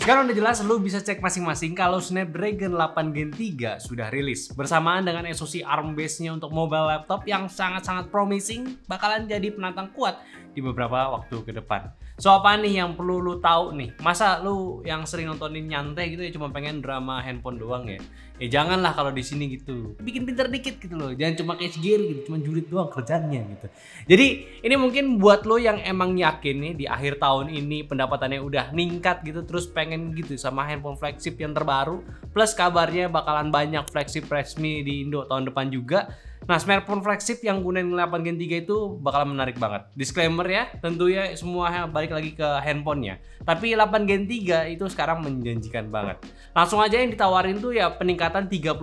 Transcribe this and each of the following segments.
Sekarang udah jelas, lu bisa cek masing-masing kalau Snapdragon 8 Gen 3 sudah rilis. Bersamaan dengan SoC ARM base-nya untuk mobile laptop yang sangat-sangat promising, bakalan jadi penantang kuat di beberapa waktu ke depan. So apa nih yang perlu lu tahu nih? Masa lu yang sering nontonin nyantai gitu ya cuma pengen drama handphone doang ya? Janganlah kalau di sini gitu. Bikin pinter dikit gitu loh. Jangan cuma cash gear gitu, cuma julid doang kerjanya gitu. Jadi ini mungkin buat lo yang emang yakin nih di akhir tahun ini pendapatannya udah ningkat gitu, terus pengen gitu sama handphone flagship yang terbaru, plus kabarnya bakalan banyak flagship resmi di Indo tahun depan juga. Nah, smartphone flagship yang gunain 8 Gen 3 itu bakalan menarik banget. Disclaimer ya, tentu ya semua balik lagi ke handphonenya. Tapi 8 Gen 3 itu sekarang menjanjikan banget. Langsung aja yang ditawarin tuh ya peningkatan 30%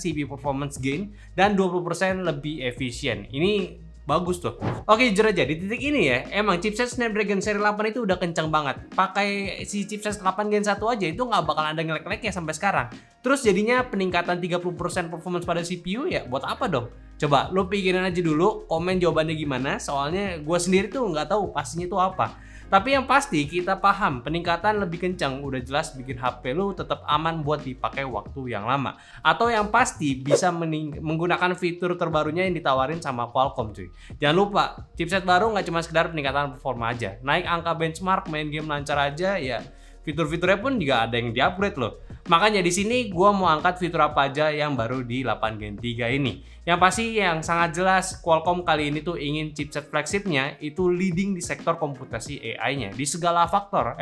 CPU performance gain dan 20% lebih efisien. Ini bagus tuh. Oke, jujur aja di titik ini ya, emang chipset Snapdragon seri 8 itu udah kencang banget. Pakai si chipset 8 Gen 1 aja itu nggak bakal ada ngelek-ngeleknya sampai sekarang. Terus jadinya peningkatan 30% performance pada CPU ya buat apa dong? Coba lo pikirin aja dulu, komen jawabannya gimana. Soalnya gue sendiri tuh nggak tahu pastinya itu apa. Tapi yang pasti kita paham peningkatan lebih kencang udah jelas bikin HP lu tetap aman buat dipakai waktu yang lama. Atau yang pasti bisa menggunakan fitur terbarunya yang ditawarin sama Qualcomm cuy. Jangan lupa, chipset baru nggak cuma sekedar peningkatan performa aja. Naik angka benchmark, main game lancar aja ya. Fitur-fiturnya pun juga ada yang di-upgrade loh. Makanya di sini gua mau angkat fitur apa aja yang baru di 8 Gen 3 ini. Yang pasti yang sangat jelas Qualcomm kali ini tuh ingin chipset flagshipnya itu leading di sektor komputasi AI-nya di segala faktor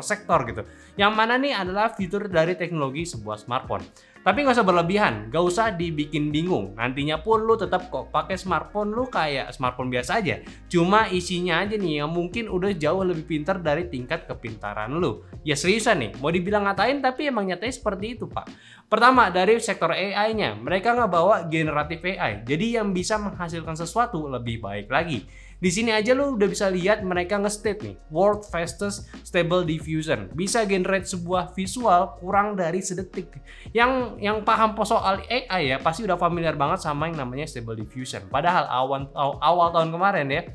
sektor gitu. Yang mana nih adalah fitur dari teknologi sebuah smartphone. Tapi nggak usah berlebihan, nggak usah dibikin bingung. Nantinya pun lu tetap kok pakai smartphone lu kayak smartphone biasa aja. Cuma isinya aja nih yang mungkin udah jauh lebih pintar dari tingkat kepintaran lu. Ya seriusan nih, mau dibilang ngatain tapi emang nyatanya seperti itu pak. Pertama dari sektor AI-nya, mereka nggak bawa generatif AI. Jadi yang bisa menghasilkan sesuatu lebih baik lagi. Di sini aja lu udah bisa lihat mereka nge-state nih, World Fastest Stable Diffusion. Bisa generate sebuah visual kurang dari sedetik. Yang paham soal AI ya pasti udah familiar banget sama yang namanya Stable Diffusion. Padahal awal tahun kemarin ya,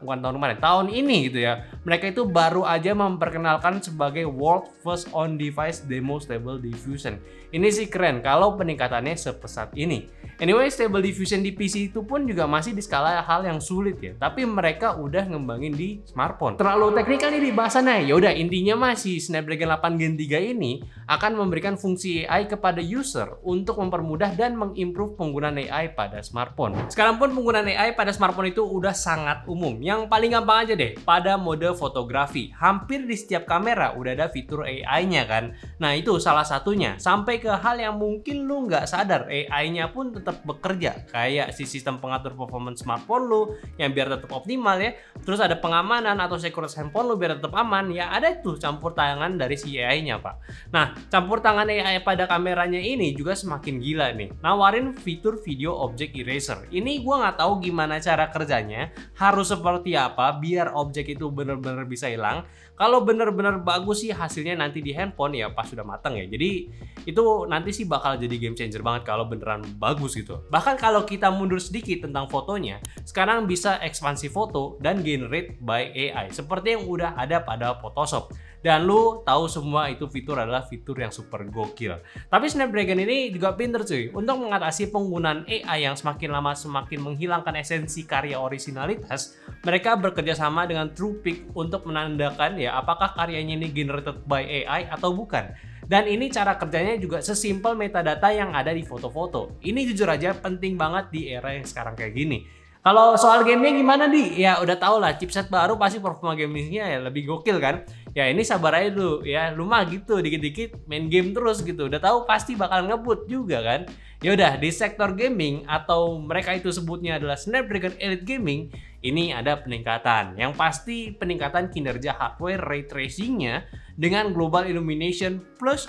bukan tahun kemarin, tahun ini gitu ya, mereka itu baru aja memperkenalkan sebagai World First On-Device Demo Stable Diffusion. Ini sih keren kalau peningkatannya sepesat ini. Anyway, Stable Diffusion di PC itu pun juga masih di skala hal yang sulit ya, tapi mereka udah ngembangin di smartphone. Terlalu teknikal nih bahasannya. Ya udah, intinya masih Snapdragon 8 Gen 3 ini akan memberikan fungsi AI kepada user untuk mempermudah dan mengimprove penggunaan AI pada smartphone. Sekarang pun penggunaan AI pada smartphone itu udah sangat umum. Yang paling gampang aja deh, pada mode fotografi. Hampir di setiap kamera udah ada fitur AI-nya kan. Nah itu salah satunya. Sampai ke hal yang mungkin lu nggak sadar, AI-nya pun tetap bekerja. Kayak si sistem pengatur performance smartphone lu yang biar tetap optimal ya. Terus ada pengamanan atau security handphone lu biar tetap aman. Ya ada tuh campur tangan dari si AI-nya pak. Nah campur tangan AI pada kameranya ini juga semakin gila nih. Nawarin fitur video object eraser. Ini gua nggak tahu gimana cara kerjanya. Harus seperti apa biar objek itu bener-bener bisa hilang. Kalau bener-bener bagus sih hasilnya nanti di handphone ya pas sudah matang ya. Jadi itu nanti sih bakal jadi game changer banget kalau beneran bagus gitu. Bahkan kalau kita mundur sedikit tentang fotonya, sekarang bisa ekspansi foto dan generate by AI seperti yang udah ada pada Photoshop. Dan lu tahu semua itu fitur adalah fitur yang super gokil. Tapi Snapdragon ini juga pinter cuy untuk mengatasi penggunaan AI yang semakin lama semakin menghilangkan esensi karya originalitas. Mereka bekerja sama dengan TruePic untuk menandakan ya apakah karyanya ini generated by AI atau bukan. Dan ini cara kerjanya juga sesimpel metadata yang ada di foto-foto. Ini jujur aja penting banget di era yang sekarang kayak gini. Kalau soal gamenya gimana nih? Ya udah tau lah chipset baru pasti performa gamingnya ya lebih gokil kan. Ya ini sabar aja dulu ya, lu mah gitu dikit-dikit main game terus gitu. Udah tahu pasti bakal ngebut juga kan. Ya udah di sektor gaming atau mereka itu sebutnya adalah Snapdragon Elite Gaming, ini ada peningkatan. Yang pasti peningkatan kinerja hardware ray tracingnya dengan global illumination plus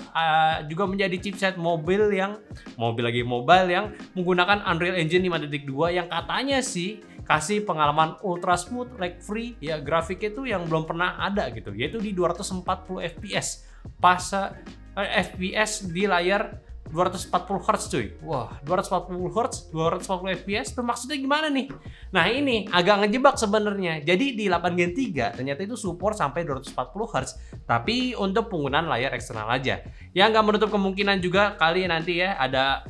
juga menjadi chipset mobile yang menggunakan Unreal Engine 5.2 yang katanya sih kasih pengalaman ultra smooth lag free ya, grafiknya itu yang belum pernah ada gitu, yaitu di 240 fps pas FPS di layar 240 Hz cuy. Wah, 240 Hz, 240 FPS itu maksudnya gimana nih? Nah, ini agak ngejebak sebenarnya. Jadi di 8 Gen 3 ternyata itu support sampai 240 Hz, tapi untuk penggunaan layar eksternal aja. Ya nggak menutup kemungkinan juga kali nanti ya ada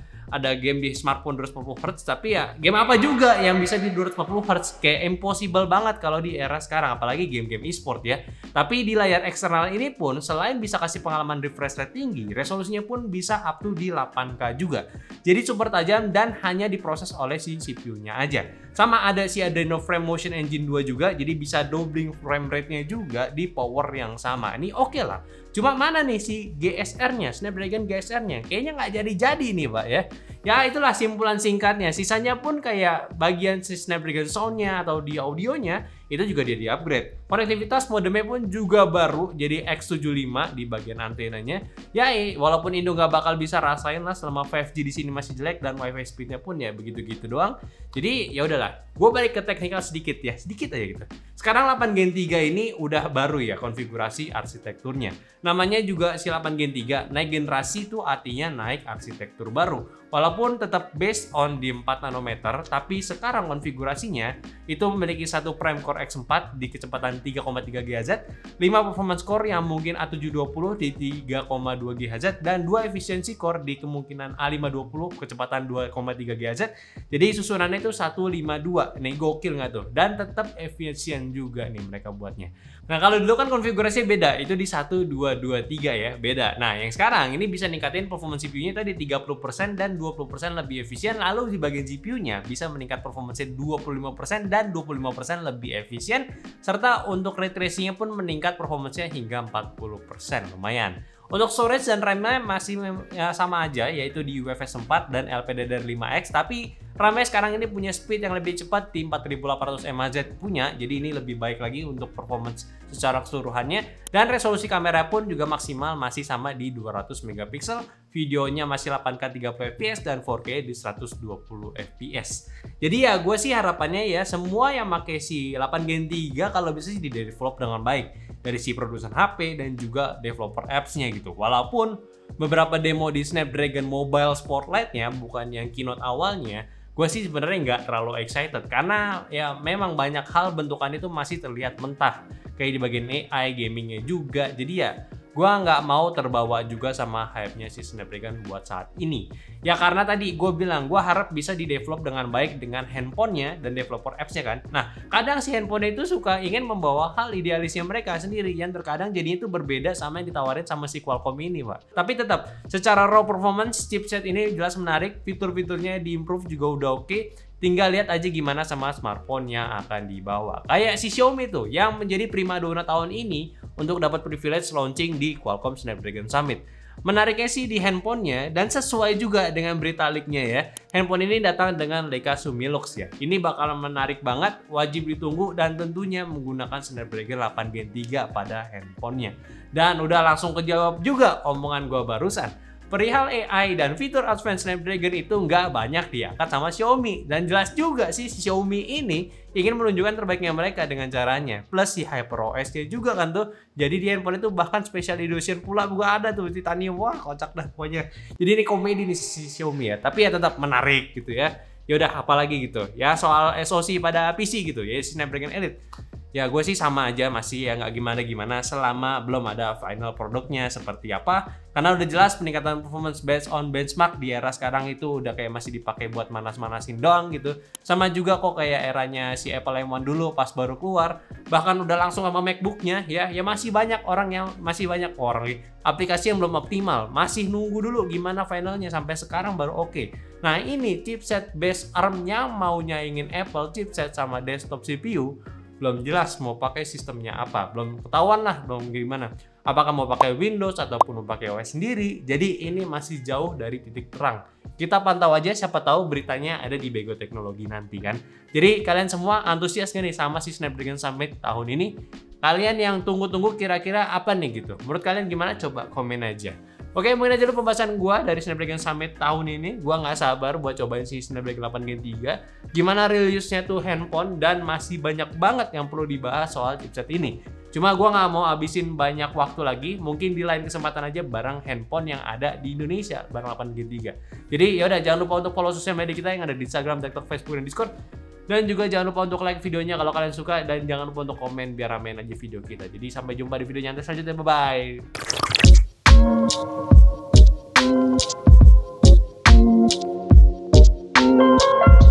game di smartphone 240 Hz, tapi ya game apa juga yang bisa di 240 Hz? Kayak impossible banget kalau di era sekarang, apalagi game-game e-sport ya. Tapi di layar eksternal ini pun selain bisa kasih pengalaman refresh rate tinggi, resolusinya pun bisa up to di 8K juga. Jadi super tajam dan hanya diproses oleh si CPU-nya aja. Sama ada si Adreno Frame Motion Engine 2 juga, jadi bisa doubling frame rate-nya juga di power yang sama. Ini oke lah. Cuma mana nih si GSR-nya, Snapdragon GSR-nya? Kayaknya nggak jadi-jadi nih Pak ya. Ya itulah simpulan singkatnya. Sisanya pun kayak bagian si Snapdragon Sound-nya atau di audionya, itu juga dia di-upgrade. Konektivitas modemnya pun juga baru, jadi X75 di bagian antenanya. Ya walaupun Indo nggak bakal bisa rasain lah selama 5G di sini masih jelek dan Wi-Fi speed-nya pun ya begitu-gitu doang. Jadi ya udahlah, gue balik ke teknikal sedikit ya, sedikit aja gitu. Sekarang 8 Gen 3 ini udah baru ya konfigurasi arsitekturnya. Namanya juga si 8 Gen 3, naik generasi itu artinya naik arsitektur baru. Walaupun tetap based on di 4 nanometer, tapi sekarang konfigurasinya itu memiliki satu Prime Core X4 di kecepatan 3,3 GHz, 5 performance core yang mungkin A720 di 3,2 GHz, dan 2 efficiency core di kemungkinan A520 kecepatan 2,3 GHz. Jadi susunannya itu 152. Nih gokil nggak tuh? Dan tetap efisien juga nih mereka buatnya. Nah kalau dulu kan konfigurasinya beda, itu di 1223 ya, beda. Nah yang sekarang ini bisa ningkatin performance CPU-nya tadi 30% dan 20% lebih efisien, lalu di bagian GPU-nya bisa meningkat performance-nya 25% dan 25% lebih efisien, serta untuk ray tracing-nya pun meningkat performance-nya hingga 40%, lumayan. Untuk storage dan RAM-nya masih ya, sama aja, yaitu di UFS 4 dan LPDDR5X, tapi RAM-nya sekarang ini punya speed yang lebih cepat di 4800 mAh punya, jadi ini lebih baik lagi untuk performance secara keseluruhannya. Dan resolusi kamera pun juga maksimal masih sama di 200 megapiksel, videonya masih 8K 30 fps dan 4K di 120 fps. Jadi ya gue sih harapannya ya semua yang pakai si 8 Gen 3 kalau bisa sih di develop dengan baik dari si produsen HP dan juga developer apps-nya gitu. Walaupun beberapa demo di Snapdragon Mobile Spotlight-nya bukan yang keynote awalnya, gue sih sebenarnya nggak terlalu excited karena ya memang banyak hal bentukan itu masih terlihat mentah kayak di bagian AI, gamingnya juga. Jadi ya gue nggak mau terbawa juga sama hype-nya si Snapdragon buat saat ini. Ya karena tadi gue bilang gue harap bisa di-develop dengan baik dengan handphonenya dan developer apps-nya kan. Nah kadang si handphonenya itu suka ingin membawa hal idealisnya mereka sendiri yang terkadang jadinya itu berbeda sama yang ditawarin sama si Qualcomm ini Pak. Tapi tetap secara raw performance chipset ini jelas menarik, fitur-fiturnya di-improve juga udah oke. Tinggal lihat aja gimana sama smartphone yang akan dibawa. Kayak si Xiaomi tuh yang menjadi primadona tahun ini untuk dapat privilege launching di Qualcomm Snapdragon Summit. Menariknya sih di handphonenya dan sesuai juga dengan berita leaknya ya. Handphone ini datang dengan Leica Sumilux ya. Ini bakalan menarik banget, wajib ditunggu dan tentunya menggunakan Snapdragon 8 Gen 3 pada handphonenya. Dan udah langsung kejawab juga omongan gua barusan. Perihal AI dan fitur advance Snapdragon itu nggak banyak diangkat sama Xiaomi. Dan jelas juga sih si Xiaomi ini ingin menunjukkan terbaiknya mereka dengan caranya. Plus si HyperOS-nya juga kan tuh. Jadi di handphone itu bahkan special edition pula juga ada tuh titanium. Wah kocak dah pokoknya. Jadi ini komedi nih si Xiaomi ya. Tapi ya tetap menarik gitu ya. Ya udah apalagi gitu. Ya soal SoC pada PC gitu ya Snapdragon Elite. Ya gue sih sama aja masih ya nggak gimana-gimana selama belum ada final produknya seperti apa. Karena udah jelas peningkatan performance based on benchmark di era sekarang itu udah kayak masih dipakai buat manas-manasin doang gitu. Sama juga kok kayak eranya si Apple M1 dulu pas baru keluar. Bahkan udah langsung sama MacBook-nya ya masih banyak orang aplikasi yang belum optimal. Masih nunggu dulu gimana finalnya sampai sekarang baru oke. Nah ini chipset based ARM yang mau nyaingin Apple chipset sama desktop CPU. Belum jelas mau pakai sistemnya apa, belum ketahuan lah, belum gimana. Apakah mau pakai Windows ataupun mau pakai OS sendiri. Jadi ini masih jauh dari titik terang. Kita pantau aja, siapa tahu beritanya ada di Bego Teknologi nanti kan. Jadi kalian semua antusias gak nih sama si Snapdragon Summit tahun ini? Kalian yang tunggu-tunggu kira-kira apa nih gitu? Menurut kalian gimana? Coba komen aja. Oke, mungkin aja dulu pembahasan gue dari Snapdragon Summit tahun ini. Gue nggak sabar buat cobain si Snapdragon 8 Gen 3. Gimana real use-nya tuh handphone dan masih banyak banget yang perlu dibahas soal chipset ini. Cuma gue nggak mau habisin banyak waktu lagi, mungkin di lain kesempatan aja bareng handphone yang ada di Indonesia, bareng 8 Gen 3. Jadi ya udah, jangan lupa untuk follow sosial media kita yang ada di Instagram, TikTok, Facebook, dan Discord. Dan juga jangan lupa untuk like videonya kalau kalian suka, dan jangan lupa untuk komen biar ramein aja video kita. Jadi sampai jumpa di video nyantai selanjutnya, bye-bye.